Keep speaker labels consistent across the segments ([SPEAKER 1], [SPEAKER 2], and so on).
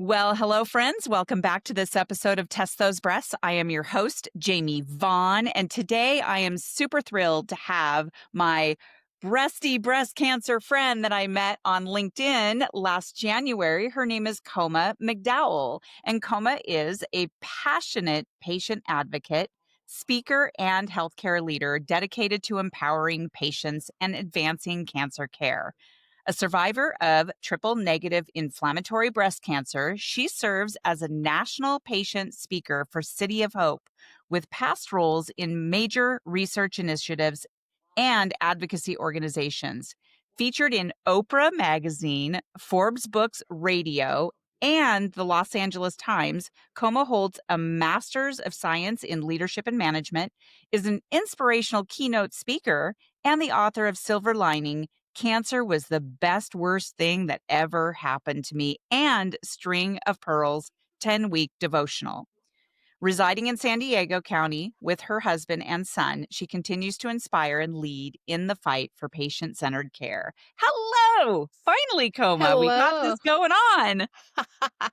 [SPEAKER 1] Well, hello, friends. Welcome back to this episode of Test Those Breasts. I am your host, Jamie Vaughn, and today I am super thrilled to have my breasty breast cancer friend that I met on LinkedIn last January. Her name is Kommah McDowell, and Kommah is a passionate patient advocate, speaker, and healthcare leader dedicated to empowering patients and advancing cancer care. A survivor of triple negative inflammatory breast cancer, she serves as a national patient speaker for City of Hope with past roles in major research initiatives and advocacy organizations. Featured in Oprah Magazine, Forbes Books Radio, and the Los Angeles Times, Kommah holds a Master's of Science in Leadership and Management, is an inspirational keynote speaker, and the author of Silver Lining, Cancer Was the Best Worst Thing That Ever Happened to Me, and String of Pearls 10-week devotional. Residing in San Diego County with her husband and son, she continues to inspire and lead in the fight for patient-centered care. Hello! Finally, Kommah, we got
[SPEAKER 2] Hello.
[SPEAKER 1] this going on.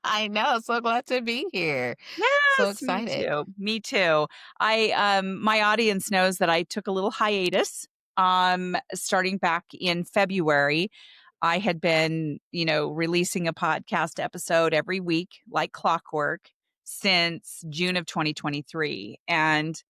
[SPEAKER 2] I know. So glad to be here. So
[SPEAKER 1] Yes, me
[SPEAKER 2] excited.
[SPEAKER 1] too. Me too. My audience knows that I took a little hiatus starting back in February. I had been, releasing a podcast episode every week like clockwork since June of 2023. And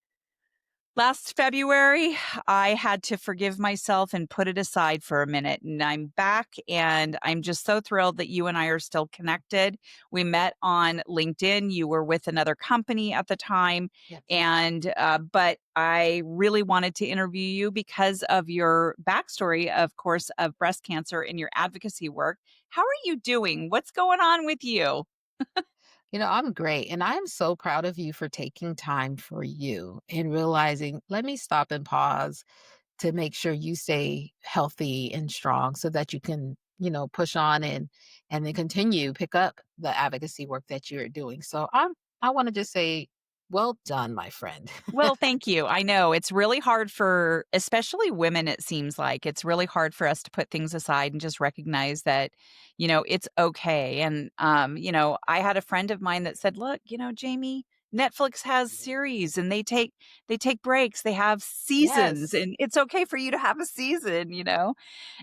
[SPEAKER 1] last February, I had to forgive myself and put it aside for a minute. And I'm back, and I'm just so thrilled that you and I are still connected. We met on LinkedIn. You were with another company at the time.
[SPEAKER 2] Yes.
[SPEAKER 1] And, but I really wanted to interview you because of your backstory, of course, of breast cancer and your advocacy work. How are you doing? What's going on with you?
[SPEAKER 2] I'm great. And I'm so proud of you for taking time for you and realizing, let me stop and pause to make sure you stay healthy and strong so that you can, push on and then continue pick up the advocacy work that you're doing. So I want to just say, well done, my friend.
[SPEAKER 1] Well, thank you. I know it's really hard for, especially women, it seems like it's really hard for us to put things aside and just recognize that, it's okay. And, I had a friend of mine that said, look, Jamie, Netflix has series and they take breaks, they have seasons,
[SPEAKER 2] Yes,
[SPEAKER 1] and it's okay for you to have a season.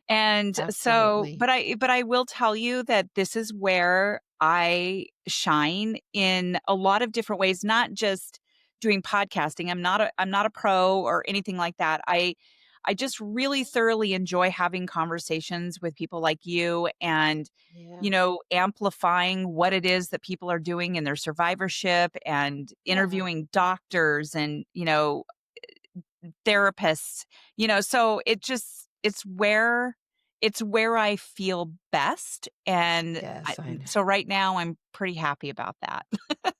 [SPEAKER 1] And so,
[SPEAKER 2] absolutely.
[SPEAKER 1] but I will tell you that this is where I shine in a lot of different ways, not just doing podcasting. I'm not a pro or anything like that. I just really thoroughly enjoy having conversations with people like you and
[SPEAKER 2] Yeah.
[SPEAKER 1] amplifying what it is that people are doing in their survivorship and
[SPEAKER 2] Yeah.
[SPEAKER 1] interviewing doctors and therapists, so it's where I feel best. And
[SPEAKER 2] Yes, I know.
[SPEAKER 1] so right now I'm pretty happy about that.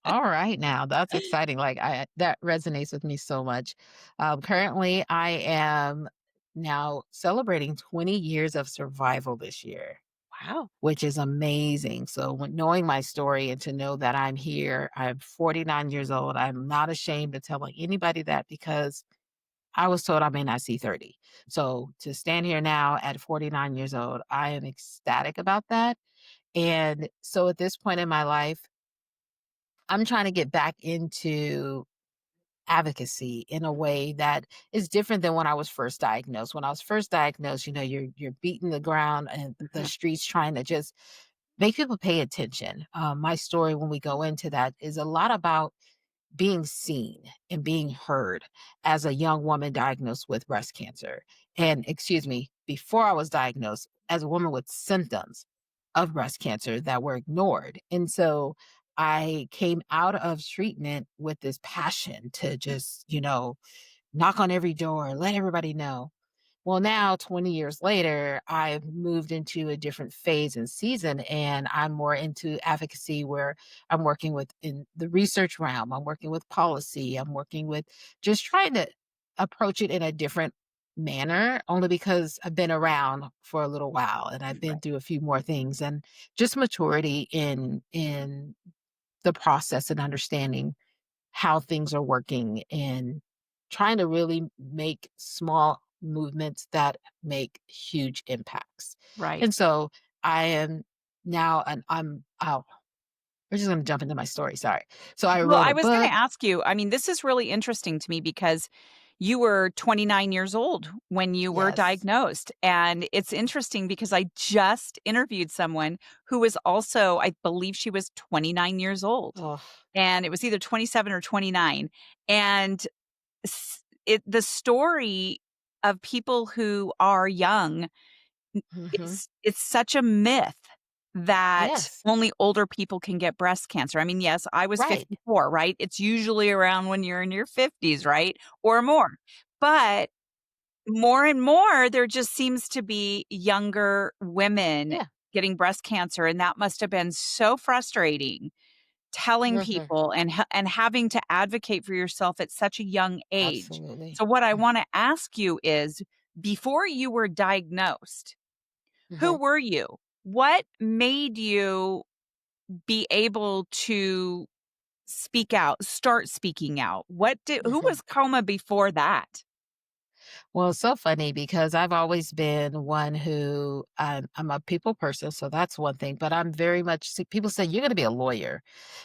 [SPEAKER 2] All right now, that's exciting, like, I that resonates with me so much. Currently, I am now celebrating 20 years of survival this year,
[SPEAKER 1] Wow.
[SPEAKER 2] which is amazing. So when knowing my story and to know that I'm here, I'm 49 years old, I'm not ashamed of telling anybody that because I was told I may not see 30. So to stand here now at 49 years old, I am ecstatic about that, and so at this point in my life, I'm trying to get back into advocacy in a way that is different than when I was first diagnosed. When I was first diagnosed, you're beating the ground and the
[SPEAKER 1] Mhm.
[SPEAKER 2] streets trying to just make people pay attention. My story, when we go into that, is a lot about being seen and being heard as a young woman diagnosed with breast cancer. And excuse me, before I was diagnosed, as a woman with symptoms of breast cancer that were ignored. And so I came out of treatment with this passion to just, knock on every door, let everybody know. Well, now 20 years later, I've moved into a different phase and season, and I'm more into advocacy where I'm working with in the research realm, I'm working with policy, I'm working with just trying to approach it in a different manner, only because I've been around for a little while and I've been
[SPEAKER 1] Right.
[SPEAKER 2] through a few more things and just maturity in the process and understanding how things are working and trying to really make small movements that make huge impacts.
[SPEAKER 1] Right.
[SPEAKER 2] And so I am now, and I'm out. we're just gonna jump into my story, sorry. So I
[SPEAKER 1] Well,
[SPEAKER 2] wrote
[SPEAKER 1] I
[SPEAKER 2] a
[SPEAKER 1] was gonna
[SPEAKER 2] book.
[SPEAKER 1] ask you, I mean, this is really interesting to me because you were 29 years old when you were
[SPEAKER 2] Yes.
[SPEAKER 1] diagnosed, and it's interesting because I just interviewed someone who was also, I believe she was 29 years old,
[SPEAKER 2] Oh.
[SPEAKER 1] and it was either 27 or 29, and the story of people who are young,
[SPEAKER 2] Mhm.
[SPEAKER 1] it's such a myth that
[SPEAKER 2] Yes.
[SPEAKER 1] only older people can get breast cancer. I mean, yes, I was
[SPEAKER 2] Right.
[SPEAKER 1] 54, right? It's usually around when you're in your 50s, right? Or more. But more and more, there just seems to be younger women
[SPEAKER 2] Yeah.
[SPEAKER 1] getting breast cancer, and that must have been so frustrating telling
[SPEAKER 2] Mhm.
[SPEAKER 1] people and having to advocate for yourself at such a young age.
[SPEAKER 2] Absolutely.
[SPEAKER 1] So what I
[SPEAKER 2] Mm.
[SPEAKER 1] wanna ask you is, before you were diagnosed, who
[SPEAKER 2] Mhm.
[SPEAKER 1] were you? What made you be able to speak out, start speaking out? Who
[SPEAKER 2] Mhm.
[SPEAKER 1] was Coma before that?
[SPEAKER 2] Well, it's so funny because I've always been one who I'm a people person, so that's one thing. But I'm very much see, people say you're going to be a lawyer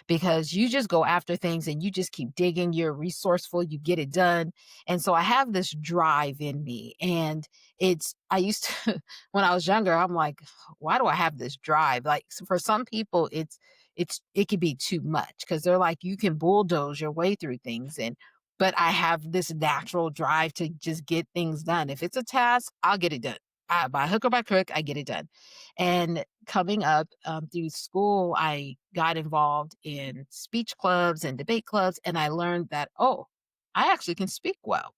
[SPEAKER 2] because you just go after things and you just keep digging. You're resourceful, you get it done, and so I have this drive in me. And it's I used to when I was younger, I'm like, why do I have this drive? Like for some people, it could be too much because they're like you can bulldoze your way through things and but I have this natural drive to just get things done. If it's a task, I'll get it done. By hook or by crook, I get it done. And coming up through school, I got involved in speech clubs and debate clubs, and I learned that, oh, I actually can speak well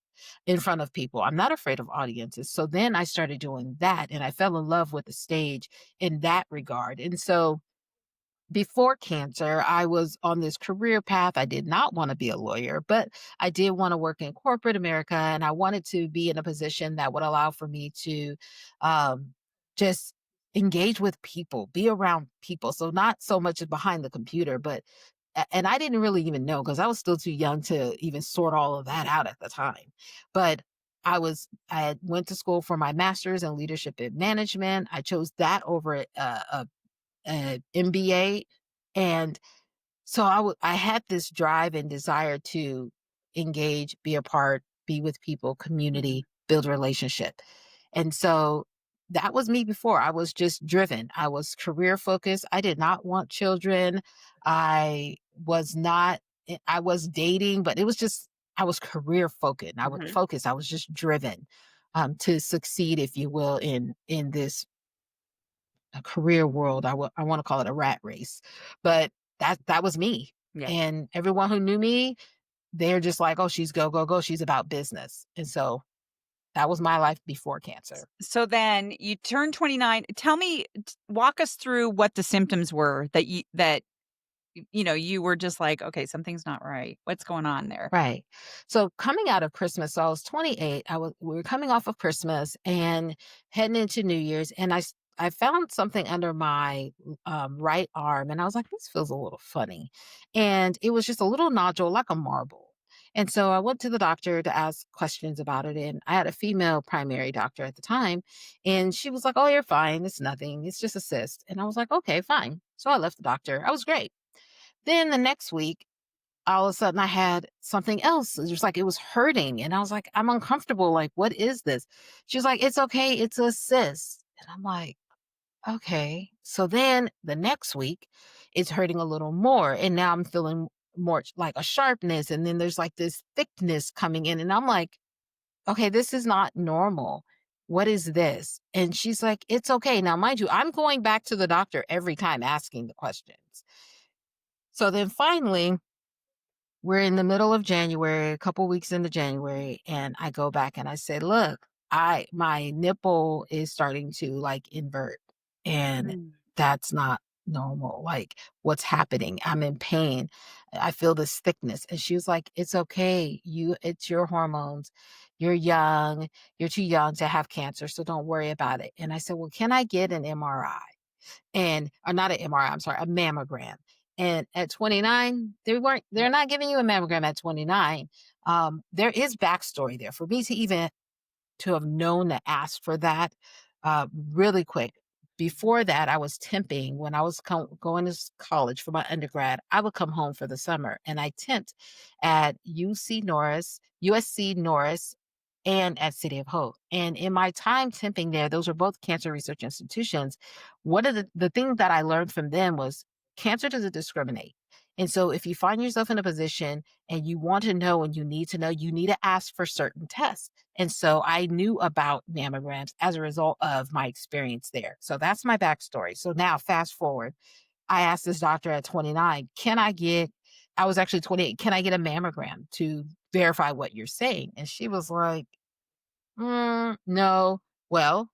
[SPEAKER 2] in front of people. I'm not afraid of audiences. So then I started doing that, and I fell in love with the stage in that regard. And so before cancer, I was on this career path. I did not want to be a lawyer, but I did want to work in corporate America. And I wanted to be in a position that would allow for me to um, just engage with people, be around people. So, not so much behind the computer, but, and I didn't really even know because I was still too young to even sort all of that out at the time. But I had went to school for my master's in leadership and management. I chose that over MBA, and so I had this drive and desire to engage, be a part, be with people,
[SPEAKER 1] Mhm,
[SPEAKER 2] community, build relationship. And so that was me before. I was just driven. I was career focused. I did not want children. I was not I was dating, but it was just I was career
[SPEAKER 1] mhm.
[SPEAKER 2] focused. I was just driven to succeed, if you will, in this a career world. I want to call it a rat race, but that was me.
[SPEAKER 1] Yeah.
[SPEAKER 2] And everyone who knew me, they're just like, oh, she's go go go. She's about business, and so that was my life before cancer.
[SPEAKER 1] So then you turned 29. Tell me, walk us through what the symptoms were that you were just like, "Okay, something's not right. What's going on there?"
[SPEAKER 2] Right. So coming out of Christmas, so I was 28. We were coming off of Christmas and heading into New Year's, and I found something under my right arm, and I was like, this feels a little funny, and it was just a little nodule, like a marble. And so I went to the doctor to ask questions about it, and I had a female primary doctor at the time, and she was like, "Oh, you're fine. It's nothing. It's just a cyst." And I was like, "Okay, fine." So I left the doctor. I was great. Then the next week all of a sudden I had something else. It was like it was hurting. And I was like, I'm uncomfortable. Like, what is this? She was like, it's okay. It's a cyst. And I'm like, okay. So then the next week, it's hurting a little more. And now I'm feeling more like a sharpness. And then there's like this thickness coming in. And I'm like, okay, this is not normal. What is this? And she's like, it's okay. Now, mind you, I'm going back to the doctor every time asking the questions. So then finally, we're in the middle of January, a couple weeks into January, and I go back and I say, "Look, I my nipple is starting to like invert, and
[SPEAKER 1] Mm.
[SPEAKER 2] that's not normal. Like, what's happening? I'm in pain. I feel this thickness." And she was like, "It's okay. It's your hormones. You're young. You're too young to have cancer, so don't worry about it." And I said, "Well, can I get an MRI?" And or not an MRI, I'm sorry, a mammogram. And at 29, they're not giving you a mammogram at 29. There is backstory there for me to even to have known to ask for that really quick. before that, I was temping when I was going to college for my undergrad. I would come home for the summer and I temped at USC Norris, and at City of Hope. And in my time temping there, those were both cancer research institutions. One of the things that I learned from them was cancer doesn't discriminate. And so if you find yourself in a position and you want to know and you need to know, you need to ask for certain tests. And so I knew about mammograms as a result of my experience there. So that's my backstory. So now fast forward, I asked this doctor at 29, I was actually 28, can I get a mammogram to verify what you're saying? And she was like, no. Well,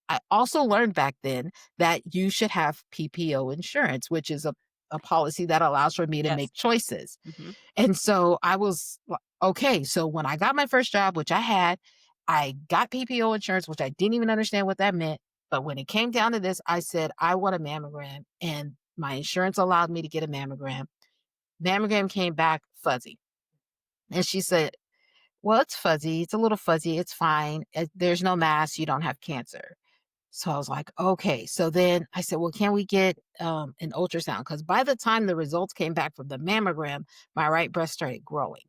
[SPEAKER 2] I also learned back then that you should have PPO insurance, which is a policy that allows for me to
[SPEAKER 1] Yes.
[SPEAKER 2] make choices.
[SPEAKER 1] Mhm.
[SPEAKER 2] And so I was okay. So when I got my first job, which I got PPO insurance, which I didn't even understand what that meant. But when it came down to this, I said, I want a mammogram. And my insurance allowed me to get a mammogram. Mammogram came back fuzzy. And she said, well, it's fuzzy. It's a little fuzzy. It's fine. There's no mass. You don't have cancer. So I was like, okay. So then I said, well, can we get an ultrasound? Because by the time the results came back from the mammogram, my right breast started growing.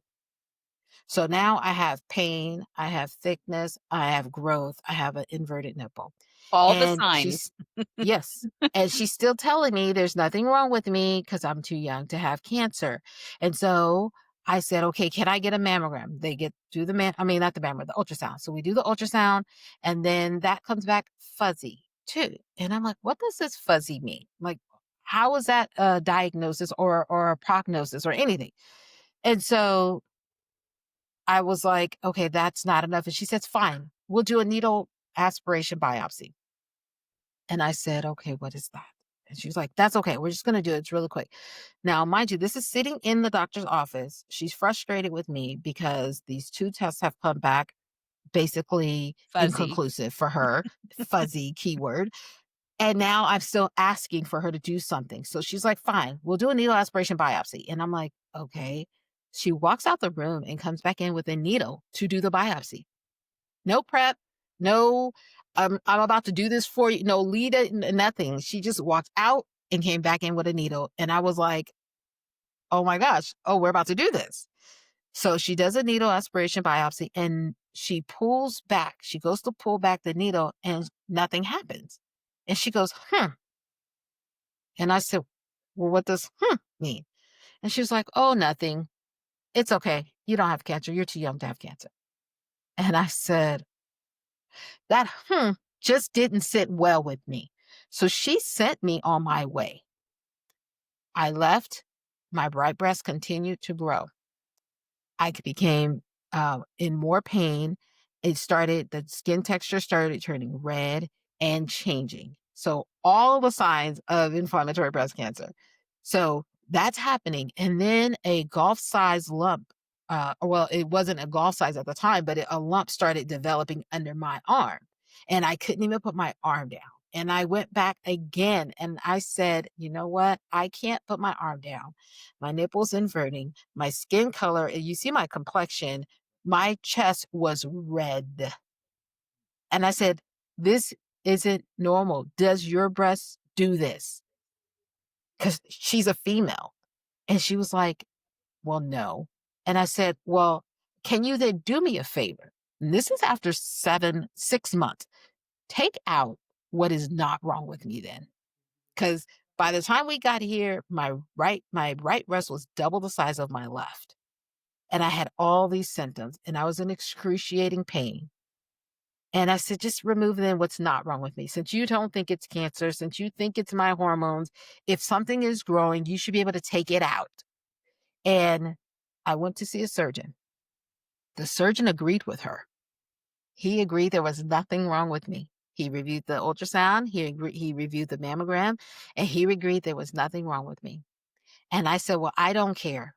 [SPEAKER 2] So now I have pain, I have thickness, I have growth, I have an inverted nipple.
[SPEAKER 1] All the
[SPEAKER 2] And
[SPEAKER 1] signs.
[SPEAKER 2] she's, yes. And she's still telling me there's nothing wrong with me because I'm too young to have cancer. And so I said, okay, can I get a mammogram? They do not the mammogram, the ultrasound. So we do the ultrasound and then that comes back fuzzy too. And I'm like, what does this fuzzy mean? Like, how is that a diagnosis or a prognosis or anything? And so I was like, okay, that's not enough. And she says, fine, we'll do a needle aspiration biopsy. And I said, okay, what is that? And she was like, that's okay. We're just going to do it. It's really quick. Now, mind you, this is sitting in the doctor's office. She's frustrated with me because these two tests have come back basically
[SPEAKER 1] Fuzzy.
[SPEAKER 2] inconclusive for her, fuzzy keyword. And now I'm still asking for her to do something. So she's like, fine, we'll do a needle aspiration biopsy. And I'm like, okay. She walks out the room and comes back in with a needle to do the biopsy. No prep, no, I'm about to do this for you. No lead it, nothing. She just walked out and came back in with a needle. And I was like, oh my gosh, oh, we're about to do this. So she does a needle aspiration biopsy and she pulls back. She goes to pull back the needle and nothing happens. And she goes, And I said, well, what does mean? And she was like, oh, nothing. It's okay. You don't have cancer. You're too young to have cancer. And I said, that just didn't sit well with me. So she sent me on my way. I left. My right breast continued to grow. I became in more pain. The skin texture started turning red and changing. So all the signs of inflammatory breast cancer. So that's happening. And then a golf size lump, well, it wasn't a golf size at the time, but a lump started developing under my arm. And I couldn't even put my arm down. And I went back again and I said, you know what? I can't put my arm down. My nipple's inverting, my skin color, you see my complexion, my chest was red. And I said, this isn't normal. Does your breast do this? Because she's a female. And she was like, well, no. And I said, well, can you then do me a favor? And this is after 6 months. Take out what is not wrong with me then. Because by the time we got here, my right breast was double the size of my left. And I had all these symptoms and I was in excruciating pain. And I said, just remove then what's not wrong with me. Since you don't think it's cancer, since you think it's my hormones, if something is growing, you should be able to take it out. And I went to see a surgeon. The surgeon agreed with her. He agreed there was nothing wrong with me. He reviewed the ultrasound, he reviewed the mammogram, and he agreed there was nothing wrong with me. And I said, well, I don't care.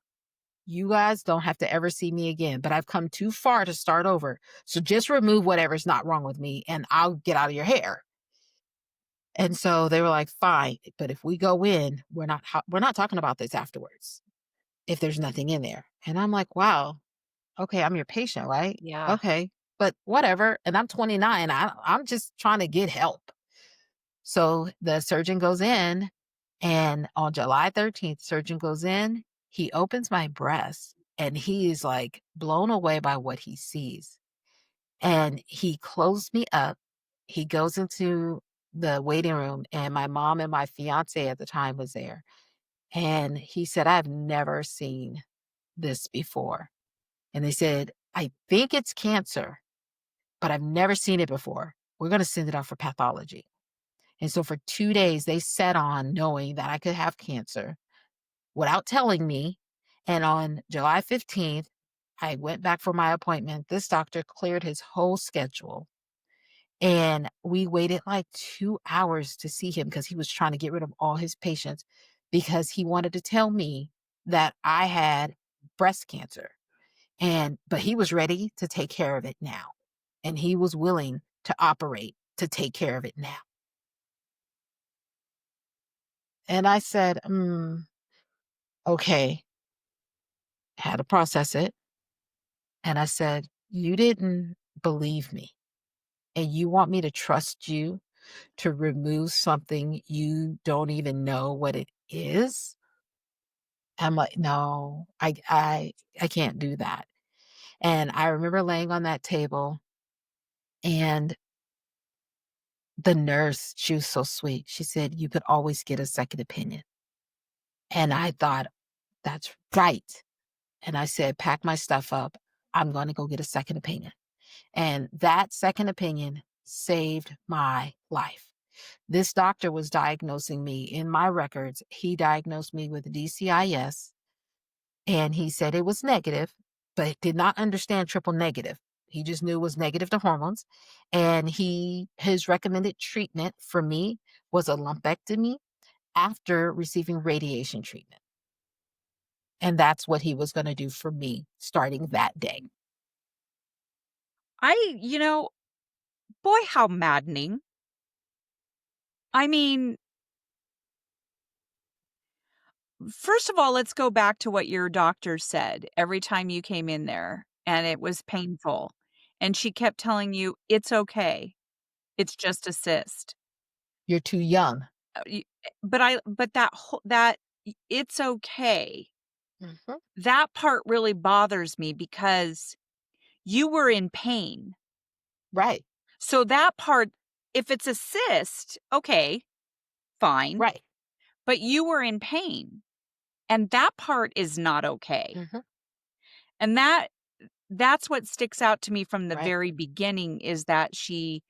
[SPEAKER 2] You guys don't have to ever see me again, but I've come too far to start over. So just remove whatever's not wrong with me and I'll get out of your hair. And so they were like, fine, but if we go in, we're not talking about this afterwards if there's nothing in there. And I'm like, wow, okay, I'm your patient, right?
[SPEAKER 1] Yeah.
[SPEAKER 2] Okay, but whatever. And I'm 29. I'm just trying to get help. So the surgeon goes in, and on July 13th, surgeon goes in, he opens my breast, and he is like blown away by what he sees. And he closed me up. He goes into the waiting room, and my mom and my fiance at the time was there. And he said, I've never seen this before. And they said, I think it's cancer, but I've never seen it before. We're going to send it off for pathology. And so for 2 days, they sat on knowing that I could have cancer without telling me. And on July 15th, I went back for my appointment. This doctor cleared his whole schedule. And we waited like 2 hours to see him because he was trying to get rid of all his patients because he wanted to tell me that I had breast cancer. But he was ready to take care of it now. And he was willing to operate to take care of it now. And I said, okay, had to process it. And I said, you didn't believe me. And you want me to trust you to remove something you don't even know what it is? I'm like, no, I can't do that. And I remember laying on that table, and the nurse, she was so sweet. She said, you could always get a second opinion. And I thought, that's right. And I said, pack my stuff up. I'm going to go get a second opinion. And that second opinion saved my life. This doctor was diagnosing me in my records. He diagnosed me with DCIS, and he said it was negative, but did not understand triple negative. He just knew it was negative to hormones. And his recommended treatment for me was a lumpectomy after receiving radiation treatment. And that's what he was going to do for me starting that day.
[SPEAKER 1] I, you know, boy, how maddening. I mean, first of all, let's go back to what your doctor said every time you came in there and it was painful. And she kept telling you, it's okay. It's just a cyst.
[SPEAKER 2] You're too young.
[SPEAKER 1] But it's okay.
[SPEAKER 2] Mhm.
[SPEAKER 1] That part really bothers me because you were in pain.
[SPEAKER 2] Right,
[SPEAKER 1] So that part, if it's a cyst, okay, fine.
[SPEAKER 2] right.
[SPEAKER 1] But you were in pain. And that part is not okay.
[SPEAKER 2] Mhm.
[SPEAKER 1] And that's what sticks out to me from the
[SPEAKER 2] Right,
[SPEAKER 1] very beginning is that she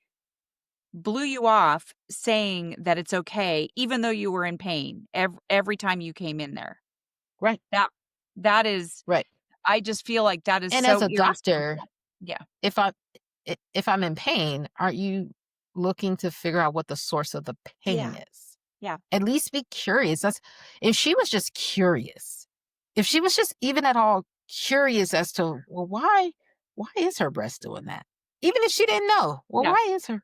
[SPEAKER 1] blew you off saying that it's okay, even though you were in pain every time you came in there.
[SPEAKER 2] right,
[SPEAKER 1] That that is
[SPEAKER 2] right.
[SPEAKER 1] I just feel like that is
[SPEAKER 2] And as
[SPEAKER 1] so
[SPEAKER 2] a doctor,
[SPEAKER 1] irresponsible. Yeah.
[SPEAKER 2] if I if I'm in pain, aren't you looking to figure out what the source of the pain
[SPEAKER 1] Yeah.
[SPEAKER 2] is?
[SPEAKER 1] Yeah.
[SPEAKER 2] At least be curious. That's if she was just curious, if she was just even at all curious as to, well, why is her breast doing that? Even if she didn't know, well,
[SPEAKER 1] Yeah.
[SPEAKER 2] why is her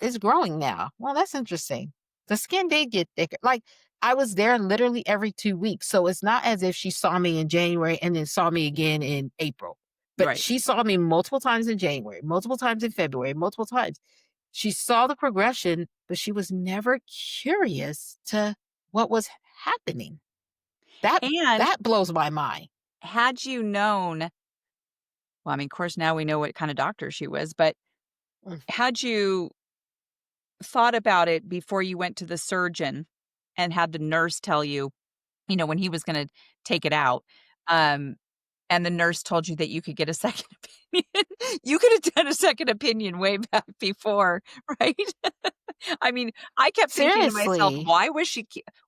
[SPEAKER 2] is growing now? Well, that's interesting. The skin did get thicker. Like I was there literally every 2 weeks. So it's not as if she saw me in January and then saw me again in April. But
[SPEAKER 1] Right.
[SPEAKER 2] she saw me multiple times in January, multiple times in February, multiple times. She saw the progression, but she was never curious to what was happening. That
[SPEAKER 1] And
[SPEAKER 2] that blows my mind.
[SPEAKER 1] had you known, well, I mean, of course, now we know what kind of doctor she was, but
[SPEAKER 2] Mm,
[SPEAKER 1] had you thought about it before you went to the surgeon and had the nurse tell you, when he was gonna take it out, um, and the nurse told you that you could get a second opinion, you could have done a second opinion way back before, right? I mean, I kept thinking to myself,
[SPEAKER 2] seriously.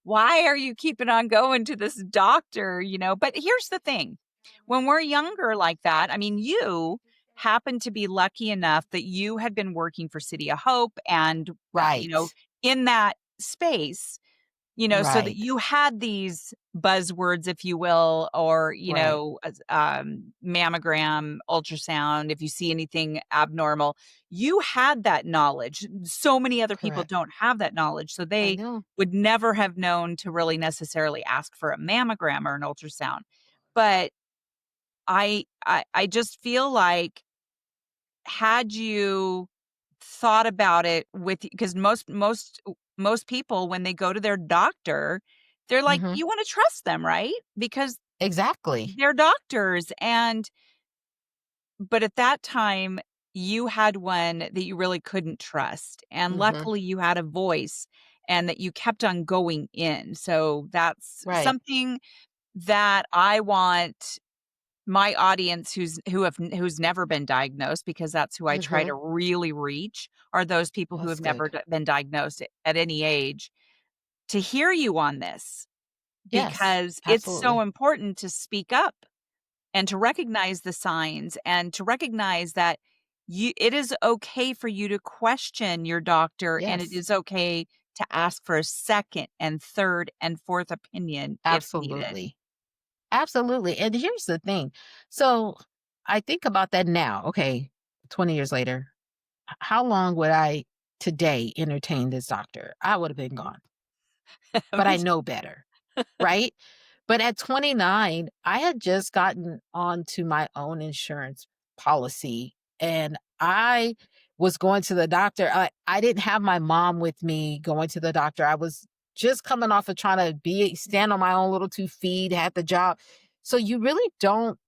[SPEAKER 1] why are you keeping on going to this doctor, But here's the thing, when we're younger like that, I mean, you happened to be lucky enough that you had been working for City of Hope and,
[SPEAKER 2] Right.
[SPEAKER 1] in that space, so that
[SPEAKER 2] Right.
[SPEAKER 1] you had these buzzwords, if you will, or,
[SPEAKER 2] Right.
[SPEAKER 1] mammogram, ultrasound, if you see anything abnormal, you had that knowledge. So many other people
[SPEAKER 2] Correct.
[SPEAKER 1] don't have that knowledge. So
[SPEAKER 2] I
[SPEAKER 1] they
[SPEAKER 2] know.
[SPEAKER 1] would never have known to really necessarily ask for a mammogram or an ultrasound. But I just feel like had you thought about it with, because most people when they go to their doctor, they're like,
[SPEAKER 2] Mhm.
[SPEAKER 1] you want to trust them, right? Because
[SPEAKER 2] Exactly.
[SPEAKER 1] they're doctors. And but at that time, you had one that you really couldn't trust, and
[SPEAKER 2] Mhm.
[SPEAKER 1] luckily you had a voice and that you kept on going in. So that's
[SPEAKER 2] Right.
[SPEAKER 1] something that I want my audience who's never been diagnosed, because that's who I try
[SPEAKER 2] Mhm.
[SPEAKER 1] to really reach, are those people who
[SPEAKER 2] That's
[SPEAKER 1] have never
[SPEAKER 2] good.
[SPEAKER 1] been diagnosed at any age, to hear you on this,
[SPEAKER 2] Yes,
[SPEAKER 1] because it's so
[SPEAKER 2] absolutely.
[SPEAKER 1] important to speak up and to recognize the signs and to recognize that it is okay for you to question your doctor, and it
[SPEAKER 2] Yes,
[SPEAKER 1] is okay to ask for a second and third and fourth opinion if needed.
[SPEAKER 2] absolutely. Absolutely. And here's the thing. So I think about that now. Okay, 20 years later, how long would I today entertain this doctor? I would have been gone, but I know better, right? But at 29, I had just gotten onto my own insurance policy and I was going to the doctor. I didn't have my mom with me going to the doctor. I was just coming off of trying to stand on my own little 2 feet, had the job. So you really don't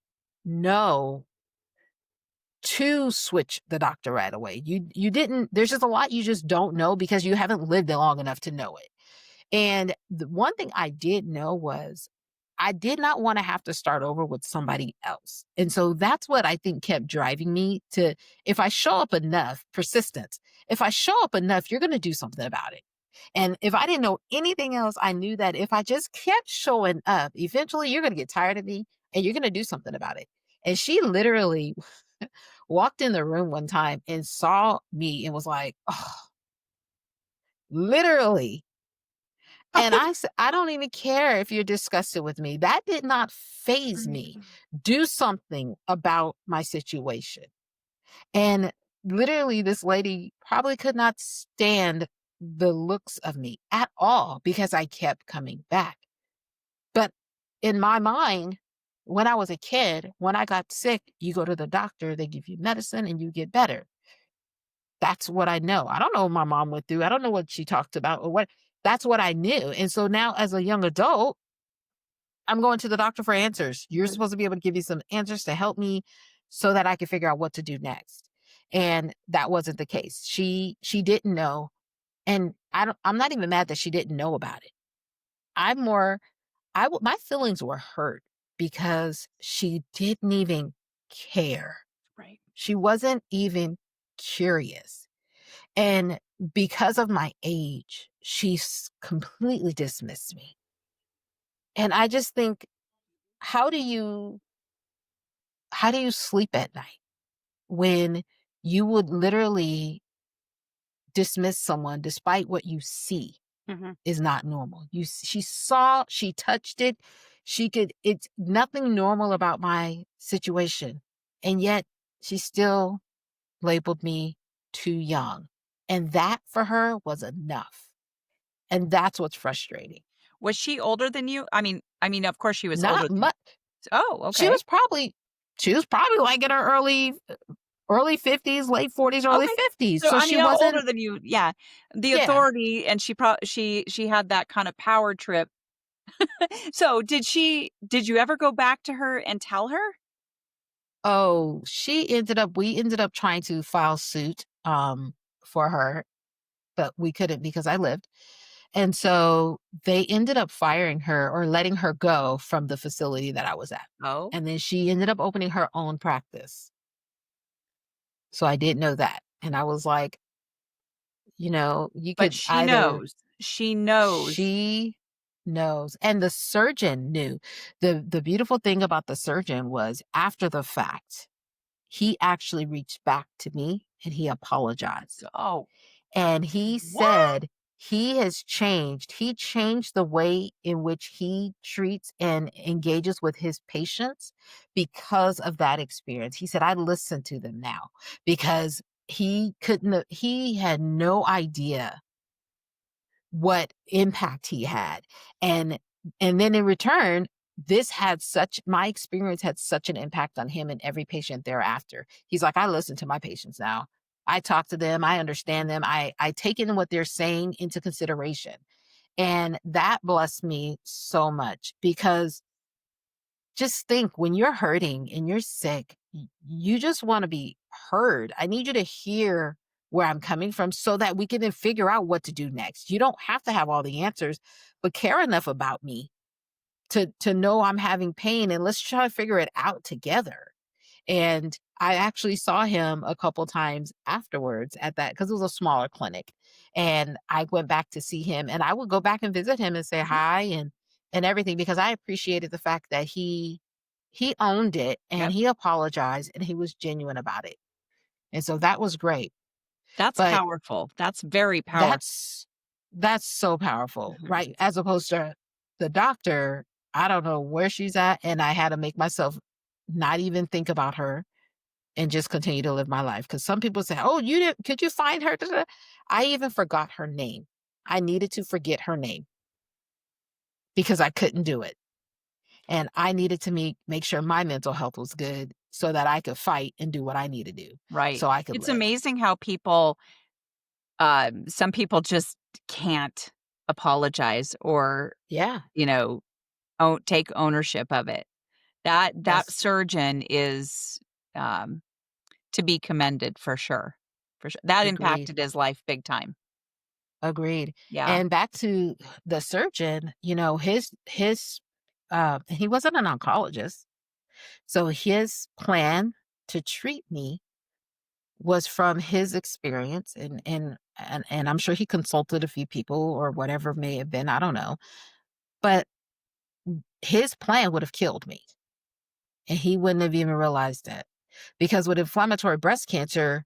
[SPEAKER 2] know to switch the doctor right away. You didn't, there's just a lot you just don't know because you haven't lived it long enough to know it. And the one thing I did know was I did not want to have to start over with somebody else. And so that's what I think kept driving me to, if I show up enough, persistence, if I show up enough, you're going to do something about it. And if I didn't know anything else, I knew that if I just kept showing up, eventually you're going to get tired of me and you're going to do something about it. And she literally walked in the room one time and saw me and was like, oh, literally. And I said, I don't even care if you're disgusted with me. That did not phase me. Do something about my situation. And literally, this lady probably could not stand the looks of me at all because I kept coming back. But in my mind, when I was a kid, when I got sick, you go to the doctor, they give you medicine, and you get better. That's what I know. I don't know what my mom went through. I don't know what she talked about or what. That's what I knew. And so now, as a young adult, I'm going to the doctor for answers. You're supposed to be able to give me some answers to help me so that I can figure out what to do next. And that wasn't the case. She didn't know. And I'm not even mad that she didn't know about it. I'm more my feelings were hurt because she didn't even care.
[SPEAKER 1] Right.
[SPEAKER 2] She wasn't even curious. And because of my age, completely dismissed me. And I just think, how do you how do you sleep at night when you would literally dismiss someone despite what you see
[SPEAKER 1] Mhm.
[SPEAKER 2] is not normal? She saw, she touched it, it's nothing normal about my situation. And yet she still labeled me too young. And that for her was enough. And that's what's frustrating.
[SPEAKER 1] Was she older than you? I mean, of course she was older
[SPEAKER 2] Not
[SPEAKER 1] than.
[SPEAKER 2] much.
[SPEAKER 1] Oh,
[SPEAKER 2] She
[SPEAKER 1] okay.
[SPEAKER 2] was probably she was probably like in her early 50s, late 40s, early
[SPEAKER 1] Okay.
[SPEAKER 2] 50s.
[SPEAKER 1] So,
[SPEAKER 2] So
[SPEAKER 1] I
[SPEAKER 2] she
[SPEAKER 1] mean, older
[SPEAKER 2] wasn't.
[SPEAKER 1] than you, yeah. The
[SPEAKER 2] Yeah.
[SPEAKER 1] authority, and she had that kind of power trip. So, did you ever go back to her and tell her?
[SPEAKER 2] Oh, we ended up trying to file suit for her, but we couldn't because I lived. And so they ended up firing her or letting her go from the facility that I was at.
[SPEAKER 1] Oh.
[SPEAKER 2] And then she ended up opening her own practice. So I didn't know that. And I was like, you
[SPEAKER 1] But
[SPEAKER 2] could
[SPEAKER 1] she
[SPEAKER 2] either.
[SPEAKER 1] knows. She knows.
[SPEAKER 2] She knows, and the surgeon knew. The beautiful thing about the surgeon was after the fact, he actually reached back to me and he apologized.
[SPEAKER 1] Oh,
[SPEAKER 2] And he
[SPEAKER 1] what?
[SPEAKER 2] said he has changed. He changed the way in which he treats and engages with his patients because of that experience. He said, I listen to them now because he had no idea what impact he had. And then in return, my experience had such an impact on him and every patient thereafter. He's like, I listen to my patients now. I talk to them, I understand them, I take in what they're saying into consideration. And that blessed me so much because just think when you're hurting and you're sick, you just want to be heard. I need you to hear where I'm coming from so that we can then figure out what to do next. You don't have to have all the answers, but care enough about me to know I'm having pain, and let's try to figure it out together. And I actually saw him a couple times afterwards at that because it was a smaller clinic. And I went back to see him, and I would go back and visit him and say
[SPEAKER 1] Mhm.
[SPEAKER 2] hi and everything because I appreciated the fact that he owned it and
[SPEAKER 1] Yep.
[SPEAKER 2] he apologized and he was genuine about it. And so that was great.
[SPEAKER 1] That's
[SPEAKER 2] But
[SPEAKER 1] powerful. That's very powerful.
[SPEAKER 2] that's that's so powerful,
[SPEAKER 1] Mhm.
[SPEAKER 2] right? As opposed to the doctor, I don't know where she's at, and I had to make myself not even think about her and just continue to live my life. Because some people say, "Oh, you didn't? Could you find her?" Da, da." I even forgot her name. I needed to forget her name because I couldn't do it, and I needed to make sure my mental health was good so that I could fight and do what I need to do,
[SPEAKER 1] Right.
[SPEAKER 2] so I could
[SPEAKER 1] It's
[SPEAKER 2] live.
[SPEAKER 1] amazing how some people just can't apologize or,
[SPEAKER 2] Yeah,
[SPEAKER 1] you know, take ownership of it. That
[SPEAKER 2] that's
[SPEAKER 1] surgeon is, um, to be commended for sure, for sure. That
[SPEAKER 2] agreed.
[SPEAKER 1] impacted his life big time.
[SPEAKER 2] Agreed.
[SPEAKER 1] Yeah.
[SPEAKER 2] And back to the surgeon, he wasn't an oncologist. So his plan to treat me was from his experience and I'm sure he consulted a few people or whatever may have been, I don't know. But his plan would have killed me. And he wouldn't have even realized that. Because with inflammatory breast cancer,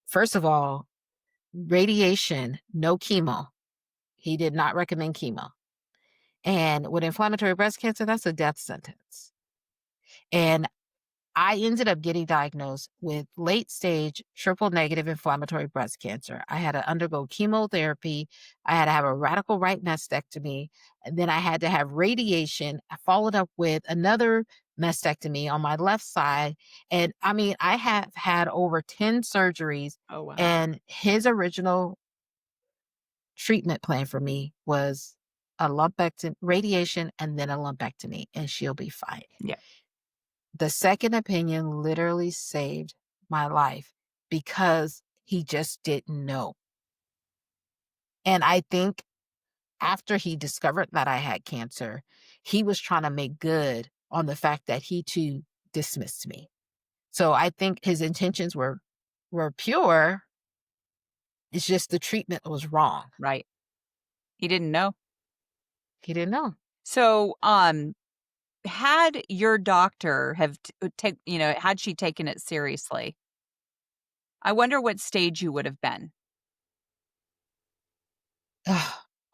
[SPEAKER 2] first of all, radiation, no chemo. He did not recommend chemo. And with inflammatory breast cancer, that's a death sentence. And I ended up getting diagnosed with late stage triple negative inflammatory breast cancer. I had to undergo chemotherapy. I had to have a radical right mastectomy. And then I had to have radiation, followed up with another mastectomy on my left side. And I mean, I have had over 10 surgeries.
[SPEAKER 1] Oh, wow.
[SPEAKER 2] And his original treatment plan for me was a lumpectomy, radiation, and then a lumpectomy, and she'll be fine.
[SPEAKER 1] Yeah.
[SPEAKER 2] The second opinion literally saved my life because he just didn't know. And I think after he discovered that I had cancer, he was trying to make good on the fact that he too dismissed me. So I think his intentions were pure. It's just the treatment was wrong.
[SPEAKER 1] Right. He didn't know.
[SPEAKER 2] He didn't know.
[SPEAKER 1] So, had your doctor have had she taken it seriously, I wonder what stage you would have been.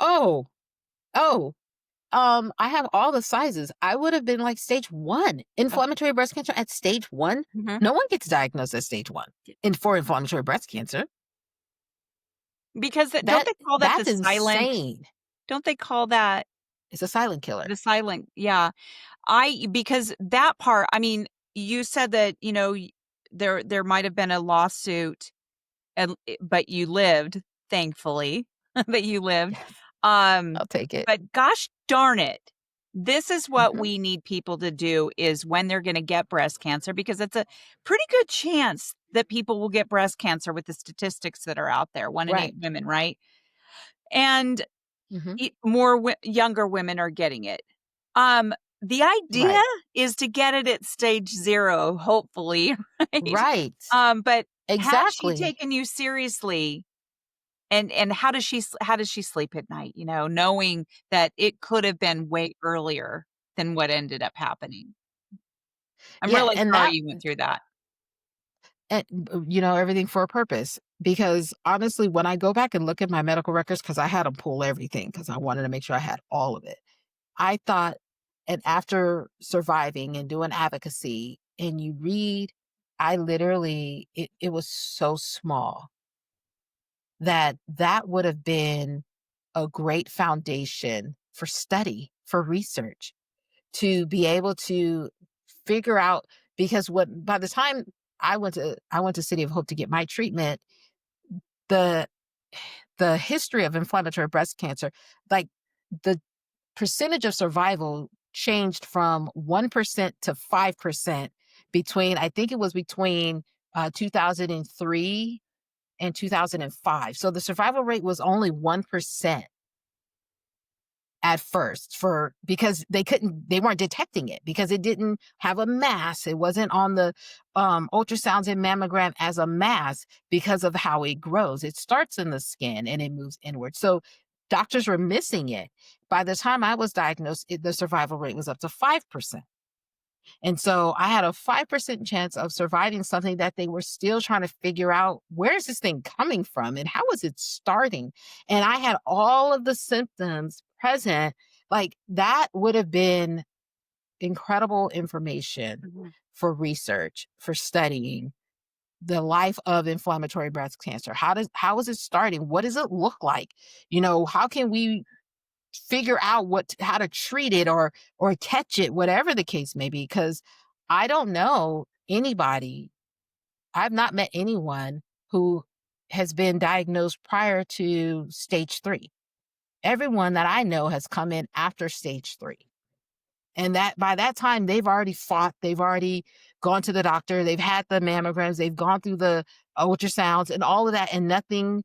[SPEAKER 2] Oh, oh, I have all the sizes. I would have been like stage 1.
[SPEAKER 1] Okay.
[SPEAKER 2] Inflammatory breast cancer at stage 1?
[SPEAKER 1] Mhm.
[SPEAKER 2] No one gets diagnosed at stage 1 for inflammatory breast cancer.
[SPEAKER 1] Because don't
[SPEAKER 2] That
[SPEAKER 1] they call that the
[SPEAKER 2] that's
[SPEAKER 1] silent
[SPEAKER 2] insane.
[SPEAKER 1] don't they call that
[SPEAKER 2] It's a silent killer.
[SPEAKER 1] the silent yeah. Because that part, I mean, you said that, there might have been a lawsuit but you lived, thankfully, that you lived.
[SPEAKER 2] Yes,
[SPEAKER 1] Um,
[SPEAKER 2] I'll take it.
[SPEAKER 1] but gosh darn it, this is what
[SPEAKER 2] Mhm.
[SPEAKER 1] we need people to do is when they're gonna get breast cancer, because it's a pretty good chance that people will get breast cancer with the statistics that are out there, 1 in 8
[SPEAKER 2] Right.
[SPEAKER 1] women, right? And
[SPEAKER 2] Mhm.
[SPEAKER 1] more younger women are getting it. Um, the idea
[SPEAKER 2] Right.
[SPEAKER 1] is to get it at stage 0, hopefully, right?
[SPEAKER 2] Right.
[SPEAKER 1] But has she
[SPEAKER 2] Exactly.
[SPEAKER 1] taken you seriously? And how does she sleep at night, knowing that it could have been way earlier than what ended up happening? I'm
[SPEAKER 2] Yeah,
[SPEAKER 1] really
[SPEAKER 2] and
[SPEAKER 1] sorry
[SPEAKER 2] that
[SPEAKER 1] you went through that.
[SPEAKER 2] everything for a purpose. Because honestly, when I go back and look at my medical records, because I had to pull everything because I wanted to make sure I had all of it. I thought, and after surviving and doing advocacy, and you read, I literally, it was so small that that would have been a great foundation for study, for research, to be able to figure out, because what by the time I went to City of Hope to get my treatment. The the history of inflammatory breast cancer, like the percentage of survival changed from 1% to 5% between, I think it was between 2003 and 2005. So the survival rate was only 1% at first, for because they weren't detecting it because it didn't have a mass. It wasn't on the ultrasounds and mammogram as a mass because of how it grows. It starts in the skin and it moves inward. So doctors were missing it. By the time I was diagnosed, the survival rate was up to 5%. And so I had a 5% chance of surviving something that they were still trying to figure out, where is this thing coming from and how is it starting? And I had all of the symptoms present. Like, that would have been incredible information
[SPEAKER 1] Mhm.
[SPEAKER 2] for research, for studying the life of inflammatory breast cancer. How is it starting? What does it look like? How can we figure out how to treat it, or catch it, whatever the case may be? Because I don't know anybody. I've not met anyone who has been diagnosed prior to stage 3. Everyone that I know has come in after stage 3. And that by that time, they've already fought, they've already gone to the doctor, they've had the mammograms, they've gone through the ultrasounds and all of that, and nothing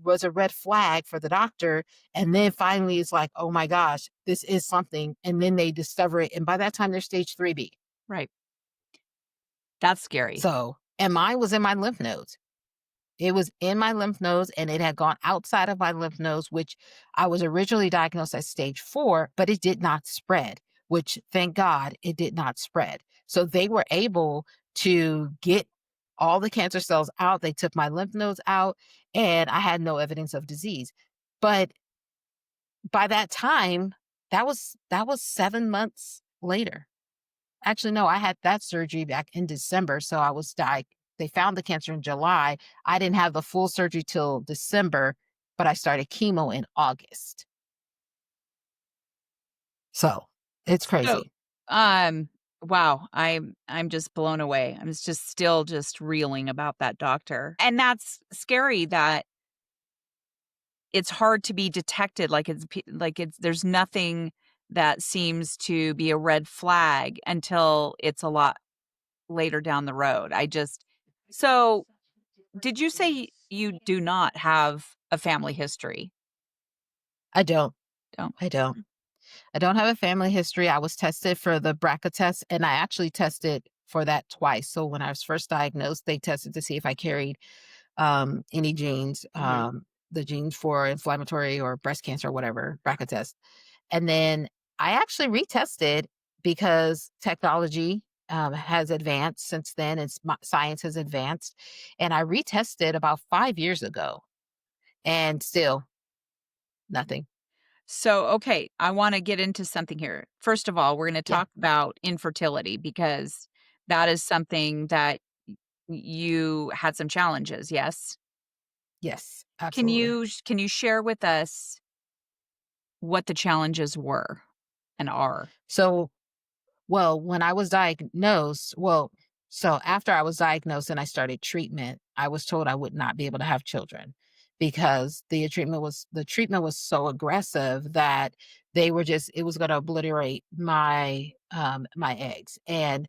[SPEAKER 2] was a red flag for the doctor. And then finally it's like, oh my gosh, this is something. And then they discover it. And by that time, they're stage 3B.
[SPEAKER 1] Right. That's scary.
[SPEAKER 2] So, and mine was in my lymph nodes. It was in my lymph nodes and it had gone outside of my lymph nodes, which I was originally diagnosed at stage 4, but it did not spread, which, thank God, it did not spread. So they were able to get all the cancer cells out. They took my lymph nodes out and I had no evidence of disease. But by that time, that was 7 months later. Actually, no, I had that surgery back in December, so I was they found the cancer in July. I didn't have the full surgery till December, but I started chemo in August. So, it's
[SPEAKER 1] So,
[SPEAKER 2] crazy.
[SPEAKER 1] um, wow, I'm just blown away. I'm just still just reeling about that doctor. And that's scary that it's hard to be detected, like it's there's nothing that seems to be a red flag until it's a lot later down the road. So, did you say you do not have a family history?
[SPEAKER 2] I don't.
[SPEAKER 1] Don't.
[SPEAKER 2] I don't. I don't have a family history. I was tested for the BRCA test, and I actually tested for that twice. So when I was first diagnosed, they tested to see if I carried any genes,
[SPEAKER 1] Mhm.
[SPEAKER 2] the genes for inflammatory or breast cancer or whatever, BRCA test. And then I actually retested because technology has advanced since then, and science has advanced. And I retested about 5 years ago, and still nothing.
[SPEAKER 1] So, okay, I wanna get into something here. First of all, we're gonna
[SPEAKER 2] Yeah.
[SPEAKER 1] talk about infertility because that is something that you had some challenges, yes?
[SPEAKER 2] Yes.
[SPEAKER 1] Can
[SPEAKER 2] Absolutely.
[SPEAKER 1] you share with us what the challenges were and are?
[SPEAKER 2] So, well, when I was diagnosed, so after I was diagnosed and I started treatment, I was told I would not be able to have children because the treatment was so aggressive that it was going to obliterate my eggs. And